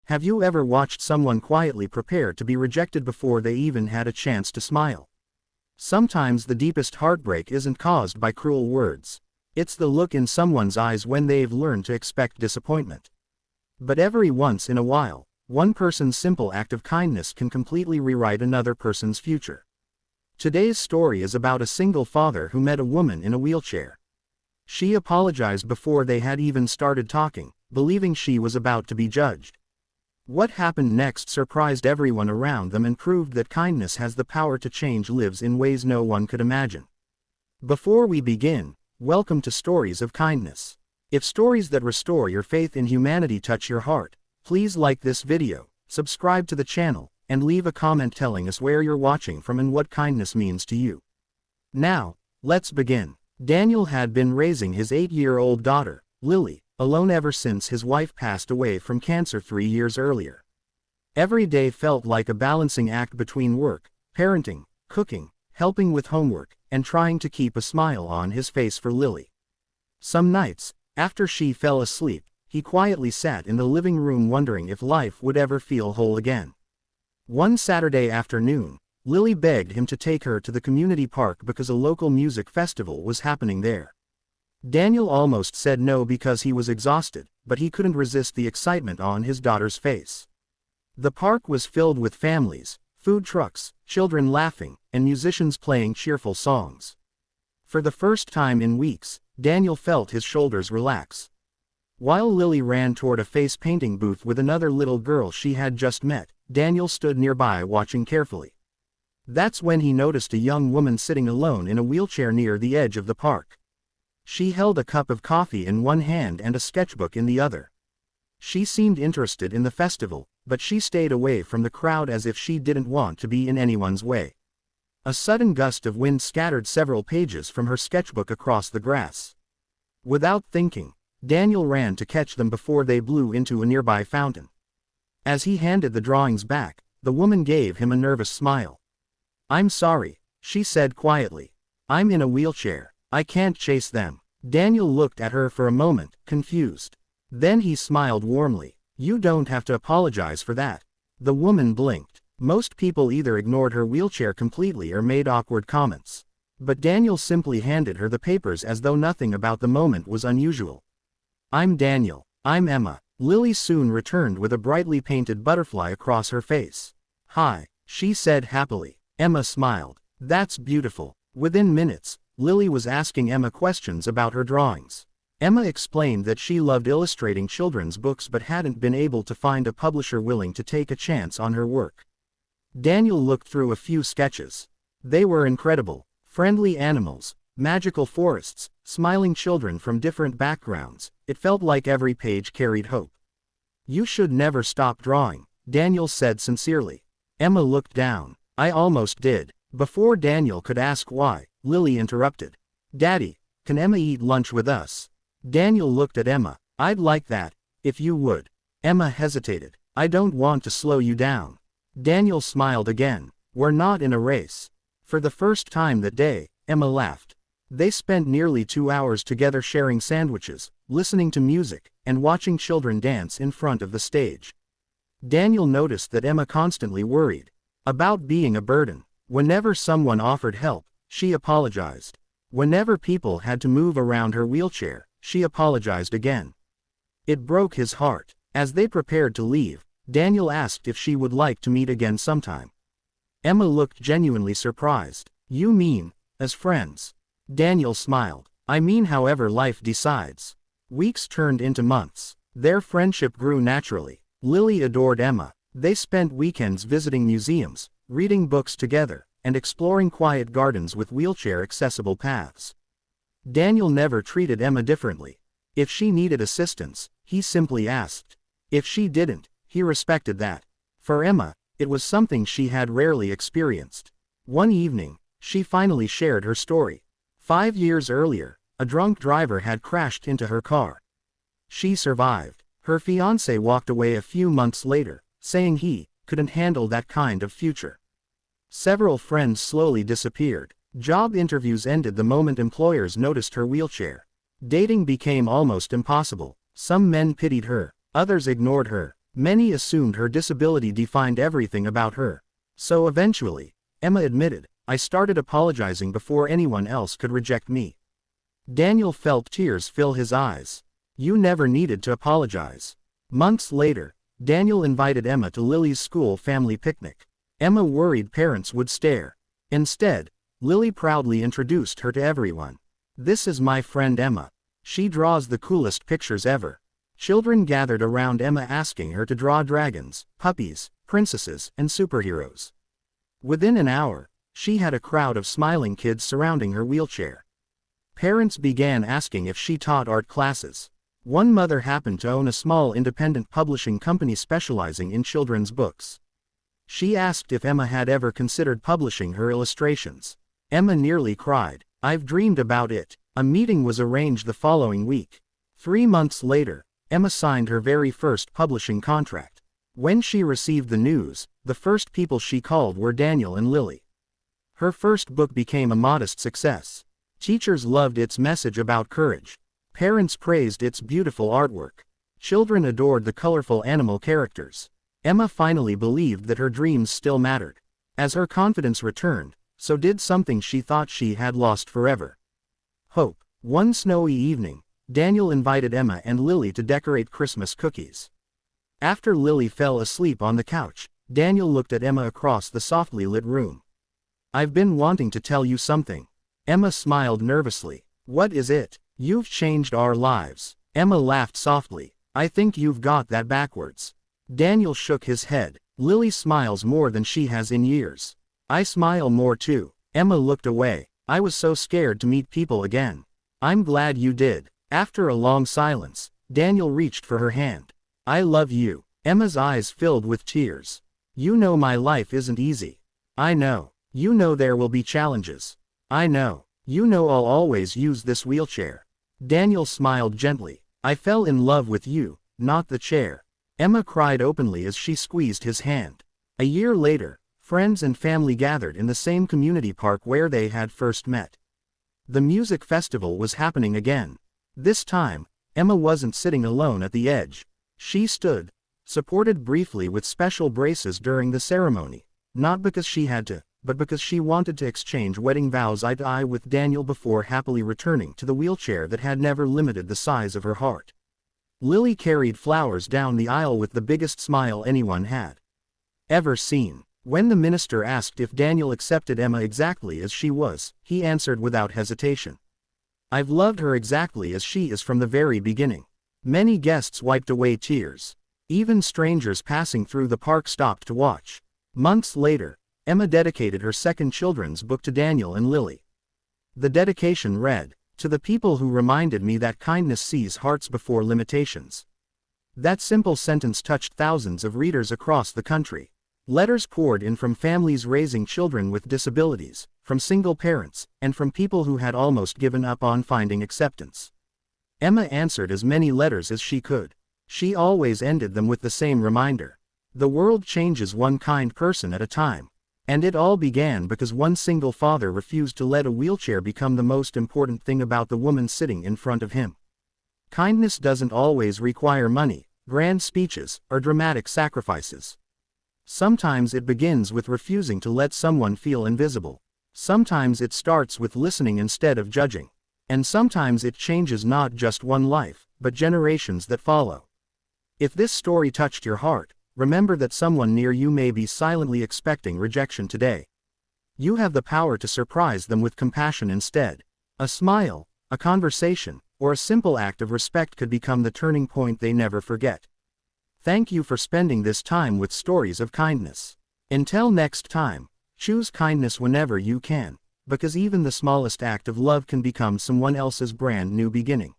Have you ever watched someone quietly prepare to be rejected before they even had a chance to smile? Sometimes the deepest heartbreak isn't caused by cruel words. It's the look in someone's eyes when they've learned to expect disappointment. But every once in a while, one person's simple act of kindness can completely rewrite another person's future. Today's story is about a single father who met a woman in a wheelchair. She apologized before they had even started talking, believing she was about to be judged. What happened next surprised everyone around them and proved that kindness has the power to change lives in ways no one could imagine. Before we begin, welcome to Stories of Kindness. If stories that restore your faith in humanity touch your heart, please like this video, subscribe to the channel, and leave a comment telling us where you're watching from and what kindness means to you. Now, let's begin. Daniel had been raising his 8-year-old daughter, Lily, alone ever since his wife passed away from cancer 3 years earlier. Every day felt like a balancing act between work, parenting, cooking, helping with homework, and trying to keep a smile on his face for Lily. Some nights, after she fell asleep, he quietly sat in the living room wondering if life would ever feel whole again. One Saturday afternoon, Lily begged him to take her to the community park because a local music festival was happening there. Daniel almost said no because he was exhausted, but he couldn't resist the excitement on his daughter's face. The park was filled with families, food trucks, children laughing, and musicians playing cheerful songs. For the first time in weeks, Daniel felt his shoulders relax. While Lily ran toward a face painting booth with another little girl she had just met, Daniel stood nearby watching carefully. That's when he noticed a young woman sitting alone in a wheelchair near the edge of the park. She held a cup of coffee in one hand and a sketchbook in the other. She seemed interested in the festival, but she stayed away from the crowd as if she didn't want to be in anyone's way. A sudden gust of wind scattered several pages from her sketchbook across the grass. Without thinking, Daniel ran to catch them before they blew into a nearby fountain. As he handed the drawings back, the woman gave him a nervous smile. "I'm sorry," she said quietly. "I'm in a wheelchair. I can't chase them." Daniel looked at her for a moment, confused. Then he smiled warmly. "You don't have to apologize for that." The woman blinked. Most people either ignored her wheelchair completely or made awkward comments. But Daniel simply handed her the papers as though nothing about the moment was unusual. "I'm Daniel. I'm Emma." Lily soon returned with a brightly painted butterfly across her face. "Hi," she said happily. Emma smiled. "That's beautiful." Within minutes, Lily was asking Emma questions about her drawings. Emma explained that she loved illustrating children's books but hadn't been able to find a publisher willing to take a chance on her work. Daniel looked through a few sketches. They were incredible. Friendly animals, magical forests, smiling children from different backgrounds. It felt like every page carried hope. "You should never stop drawing," Daniel said sincerely. Emma looked down. "I almost did." Before Daniel could ask why, Lily interrupted. "Daddy, can Emma eat lunch with us?" Daniel looked at Emma. "I'd like that, if you would." Emma hesitated. "I don't want to slow you down." Daniel smiled again. "We're not in a race." For the first time that day, Emma laughed. They spent nearly 2 hours together sharing sandwiches, listening to music, and watching children dance in front of the stage. Daniel noticed that Emma constantly worried about being a burden. Whenever someone offered help, she apologized. Whenever people had to move around her wheelchair, she apologized again. It broke his heart. As they prepared to leave, Daniel asked if she would like to meet again sometime. Emma looked genuinely surprised. "You mean, as friends?" Daniel smiled. "I mean however life decides." Weeks turned into months. Their friendship grew naturally. Lily adored Emma. They spent weekends visiting museums, reading books together, and exploring quiet gardens with wheelchair-accessible paths. Daniel never treated Emma differently. If she needed assistance, he simply asked. If she didn't, he respected that. For Emma, it was something she had rarely experienced. One evening, she finally shared her story. 5 years earlier, a drunk driver had crashed into her car. She survived. Her fiancé walked away a few months later, saying he couldn't handle that kind of future. Several friends slowly disappeared. Job interviews ended the moment employers noticed her wheelchair. Dating became almost impossible. Some men pitied her, others ignored her. Many assumed her disability defined everything about her. So eventually, Emma admitted, I started apologizing before anyone else could reject me. Daniel felt tears fill his eyes. You never needed to apologize. Months later, Daniel invited Emma to Lily's school family picnic. Emma worried parents would stare. Instead, Lily proudly introduced her to everyone. This is my friend Emma. She draws the coolest pictures ever. Children gathered around Emma asking her to draw dragons, puppies, princesses, and superheroes. Within an hour, she had a crowd of smiling kids surrounding her wheelchair. Parents began asking if she taught art classes. One mother happened to own a small independent publishing company specializing in children's books. She asked if Emma had ever considered publishing her illustrations. Emma nearly cried. I've dreamed about it. A meeting was arranged the following week. 3 months later, Emma signed her very first publishing contract. When she received the news, the first people she called were Daniel and Lily. Her first book became a modest success. Teachers loved its message about courage. Parents praised its beautiful artwork. Children adored the colorful animal characters. Emma finally believed that her dreams still mattered. As her confidence returned, so did something she thought she had lost forever. Hope. One snowy evening, Daniel invited Emma and Lily to decorate Christmas cookies. After Lily fell asleep on the couch, Daniel looked at Emma across the softly lit room. I've been wanting to tell you something. Emma smiled nervously. What is it? You've changed our lives. Emma laughed softly. I think you've got that backwards. Daniel shook his head. Lily smiles more than she has in years. I smile more too. Emma looked away. I was so scared to meet people again. I'm glad you did. After a long silence, Daniel reached for her hand. I love you. Emma's eyes filled with tears. You know my life isn't easy. I know. You know there will be challenges. I know. You know I'll always use this wheelchair. Daniel smiled gently. I fell in love with you, not the chair. Emma cried openly as she squeezed his hand. A year later, friends and family gathered in the same community park where they had first met. The music festival was happening again. This time, Emma wasn't sitting alone at the edge. She stood, supported briefly with special braces during the ceremony, not because she had to, but because she wanted to exchange wedding vows eye to eye with Daniel before happily returning to the wheelchair that had never limited the size of her heart. Lily carried flowers down the aisle with the biggest smile anyone had ever seen. When the minister asked if Daniel accepted Emma exactly as she was, he answered without hesitation. I've loved her exactly as she is from the very beginning. Many guests wiped away tears. Even strangers passing through the park stopped to watch. Months later, Emma dedicated her second children's book to Daniel and Lily. The dedication read, "To the people who reminded me that kindness sees hearts before limitations." That simple sentence touched thousands of readers across the country. Letters poured in from families raising children with disabilities, from single parents, and from people who had almost given up on finding acceptance. Emma answered as many letters as she could. She always ended them with the same reminder. The world changes one kind person at a time. And it all began because one single father refused to let a wheelchair become the most important thing about the woman sitting in front of him. Kindness doesn't always require money, grand speeches, or dramatic sacrifices. Sometimes it begins with refusing to let someone feel invisible. Sometimes it starts with listening instead of judging. And sometimes it changes not just one life, but generations that follow. If this story touched your heart, remember that someone near you may be silently expecting rejection today. You have the power to surprise them with compassion instead. A smile, a conversation, or a simple act of respect could become the turning point they never forget. Thank you for spending this time with stories of kindness. Until next time, choose kindness whenever you can, because even the smallest act of love can become someone else's brand new beginning.